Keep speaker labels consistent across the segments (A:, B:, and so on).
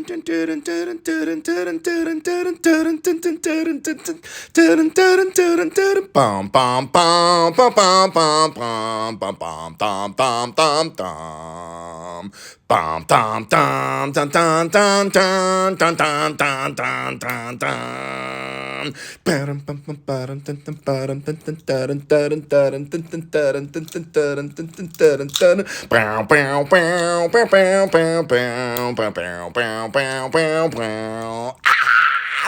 A: Bum dum dum dum dum dum dum dum dum dum dum dum dum. Ba-dum bum bum ba-dum dum dum ba-dum dum dum da-dum da-dum da-dum dum dum da-dum dum dum da-dum dum dum da-dum da-dum. Bow bow bow bow bow bow bow bow bow bow bow bow bow.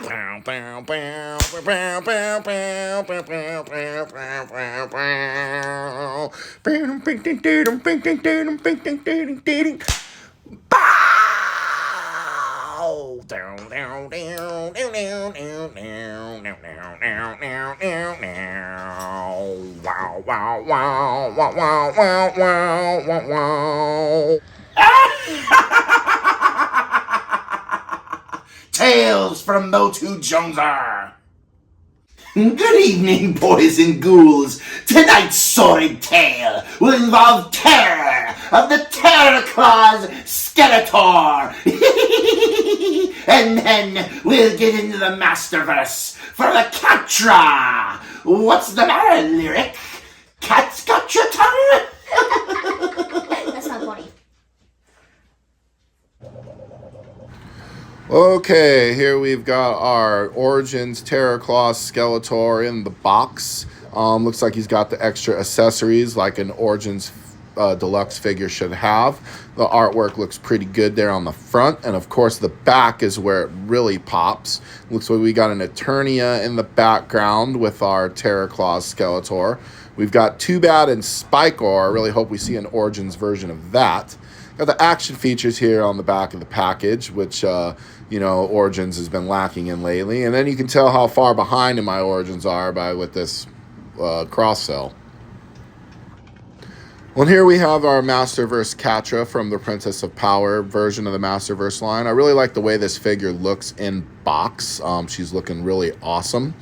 A: Bow bow bow bow bow bow bow bow bow bow bow bow. Bing ding ding ding ding ding ding ding ding ding ding. Bow! Down, down, down, down, down, down, down, down, down, down, down, down, down. Wow, wow, wow, wow, wow, wow, wow, wow, wow. Tales from Motu Joneser.
B: Good evening, boys and ghouls. Tonight's sordid tale will involve terror of the Terror Claws Skeletor. And then we'll get into the Masterverse for the Catra. What's the matter, Lyric? Cat's got your tongue?
C: That's not funny.
A: Okay, here we've got our Origins Terror Claws Skeletor in the box. Looks like he's got the extra accessories like an Origins deluxe figure should have. The artwork looks pretty good there on the front, and of course the back is where it really pops. Looks like we got an Eternia in the background with our Terror Claws Skeletor. We've got Too Bad and Spikor. I really hope we see an Origins version of that. Got the action features here on the back of the package, which, Origins has been lacking in lately. And then you can tell how far behind in my Origins are with this cross-sell. Well, here we have our Masterverse Catra from the Princess of Power version of the Masterverse line. I really like the way this figure looks in box. She's looking really awesome.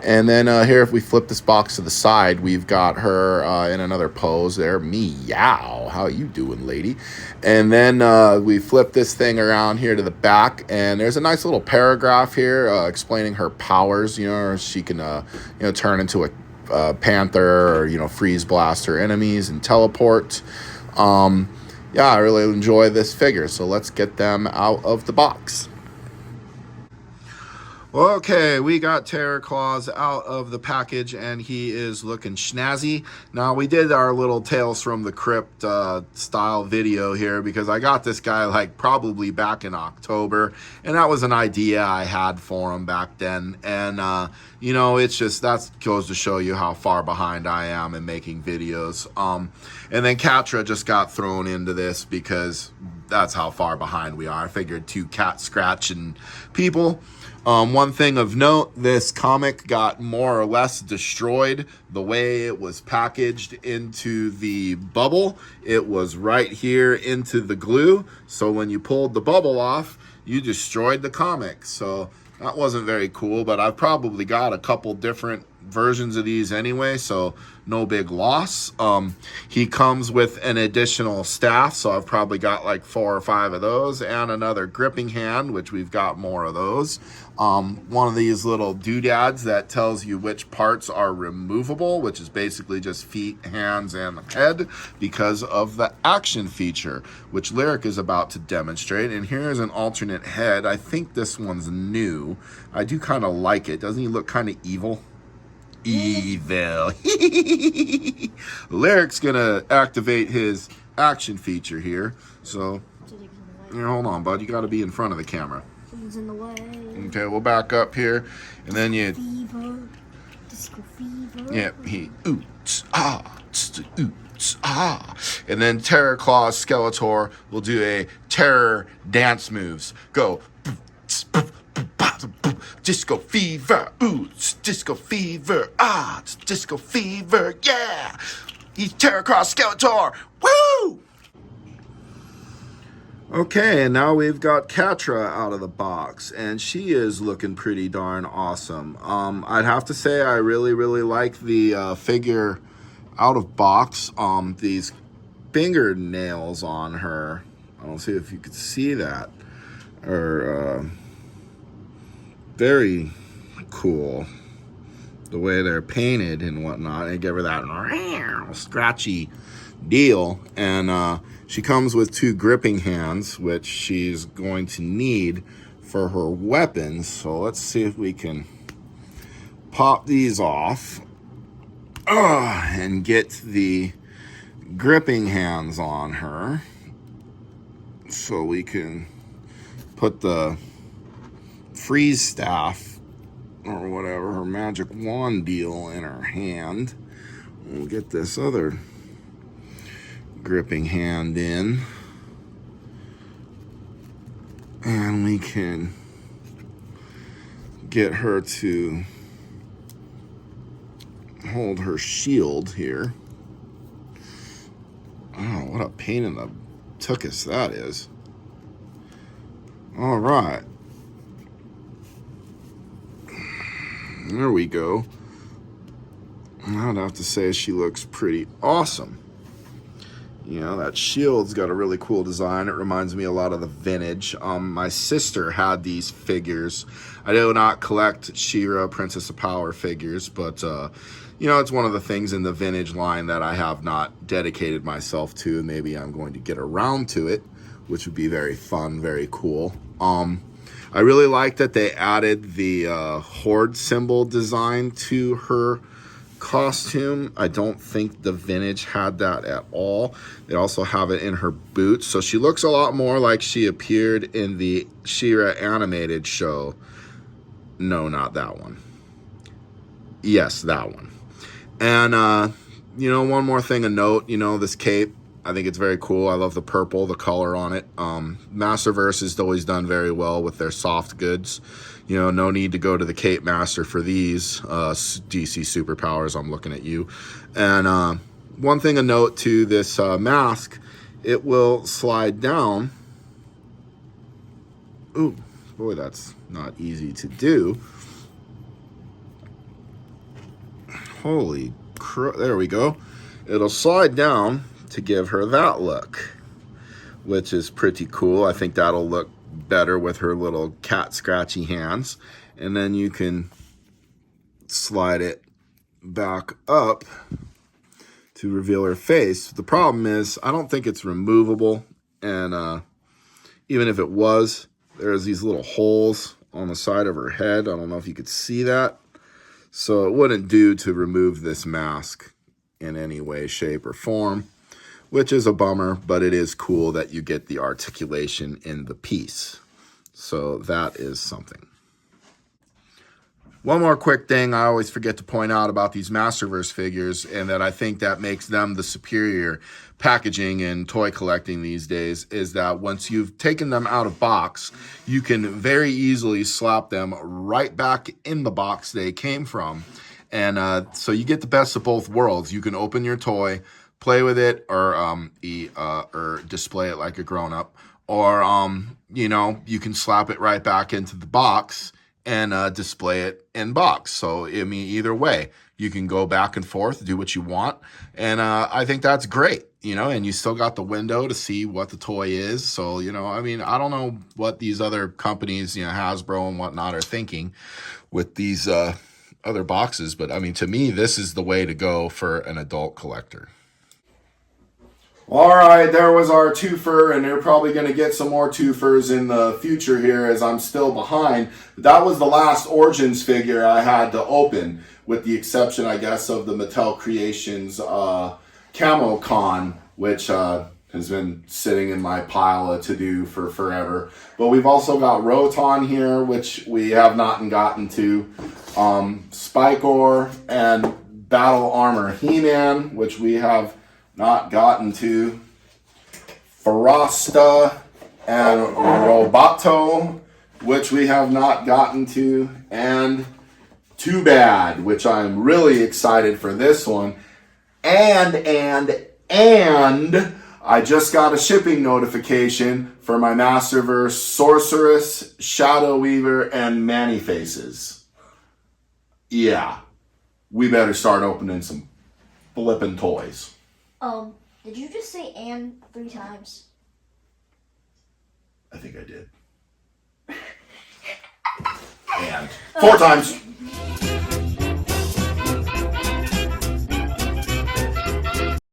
A: And then here, if we flip this box to the side, we've got her in another pose there. Meow. How you doing, lady? And then we flip this thing around here to the back, and there's a nice little paragraph here explaining her powers. She can, turn into a panther or freeze blast her enemies and teleport. I really enjoy this figure, so let's get them out of the box. Okay, we got Terror Claws out of the package, and he is looking snazzy. Now, we did our little Tales from the Crypt style video here because I got this guy probably back in October, and that was an idea I had for him back then. And, it's just, that goes to show you how far behind I am in making videos. And then Catra just got thrown into this because that's how far behind we are. I figured two cat scratching people. One thing of note, this comic got more or less destroyed the way it was packaged into the bubble. It was right here into the glue. So when you pulled the bubble off, you destroyed the comic. So that wasn't very cool, but I've probably got a couple different versions of these anyway, so no big loss. He comes with an additional staff, so I've probably got 4 or 5 of those, and another gripping hand, which we've got more of those. One of these little doodads that tells you which parts are removable, which is basically just feet, hands, and the head, because of the action feature, which Lyric is about to demonstrate. And here's an alternate head. I think this one's new. I do kind of like it. Doesn't he look kind of evil? Evil. Lyric's gonna activate his action feature here. So, hold on, bud. You got to be in front of the camera.
C: He's in the way.
A: Okay, we'll back up here, and then you.
C: Fever, disco fever.
A: Yeah, he oots oots and then Terror Claws Skeletor will do a terror dance moves. Go. Disco fever, ooh, it's disco fever, it's disco fever, yeah! He's Terror Claws Skeletor, woo! Okay, and now we've got Catra out of the box, and she is looking pretty darn awesome. I'd have to say I really, really like the figure out of box. These fingernails on her, I don't see if you could see that. are very cool. The way they're painted and whatnot. They give her that scratchy deal. And she comes with 2 gripping hands, which she's going to need for her weapons. So let's see if we can pop these off and get the gripping hands on her, so we can put the freeze staff or whatever, her magic wand deal, in her hand. We'll get this other gripping hand in, and we can get her to hold her shield here. Oh, what a pain in the tuchus that is. All right. There we go. I'd have to say she looks pretty awesome. You know, that shield's got a really cool design. It reminds me a lot of the vintage. My sister had these figures. I do not collect She-Ra Princess of Power figures, but you know, it's one of the things in the vintage line that I have not dedicated myself to. Maybe I'm going to get around to it, which would be very fun, very cool. I really like that they added the Horde symbol design to her costume. I don't think the vintage had that at all. They also have it in her boots, so she looks a lot more like she appeared in the She-Ra animated show. No, not that one. Yes, that one. And you know, one more thing to note, you know, this cape, I think it's very cool. I love the purple, the color on it. Masterverse has always done very well with their soft goods. You know, no need to go to the Cape Master for these DC superpowers. I'm looking at you. And one thing to note to this mask, it will slide down. Ooh, boy, that's not easy to do. Holy crap, there we go. It'll slide down to give her that look, which is pretty cool. I think that'll look better with her little cat scratchy hands. And then you can slide it back up to reveal her face. The problem is, I don't think it's removable. And even if it was, there's these little holes on the side of her head. I don't know if you could see that. So it wouldn't do to remove this mask in any way, shape, or form, which is a bummer, but it is cool that you get the articulation in the piece. So that is something. One more quick thing I always forget to point out about these Masterverse figures, and that I think that makes them the superior packaging in toy collecting these days, is that once you've taken them out of box, you can very easily slap them right back in the box they came from. And so you get the best of both worlds. You can open your toy, play with it, or display it like a grown-up, or you know, you can slap it right back into the box and display it in box. So I mean, either way, you can go back and forth, do what you want, and I think that's great. You know, and you still got the window to see what the toy is. So, you know, I mean, I don't know what these other companies, you know, Hasbro and whatnot, are thinking with these other boxes, but I mean, to me, this is the way to go for an adult collector. All right, there was our twofer, and they're probably going to get some more twofers in the future here as I'm still behind. That was the last Origins figure I had to open, with the exception, I guess, of the Mattel Creations Camo Con, which has been sitting in my pile of to-do for forever. But we've also got Roton here, which we have not gotten to. Spikor and Battle Armor He-Man, which we have not gotten to. Farasta and Roboto, which we have not gotten to. And Too Bad, which I'm really excited for this one. And I just got a shipping notification for my Masterverse Sorceress, Shadow Weaver, and Man-E-Faces. Yeah, we better start opening some flippin' toys.
C: Did you just say "and" 3 times?
A: I think I did.
B: 4 times.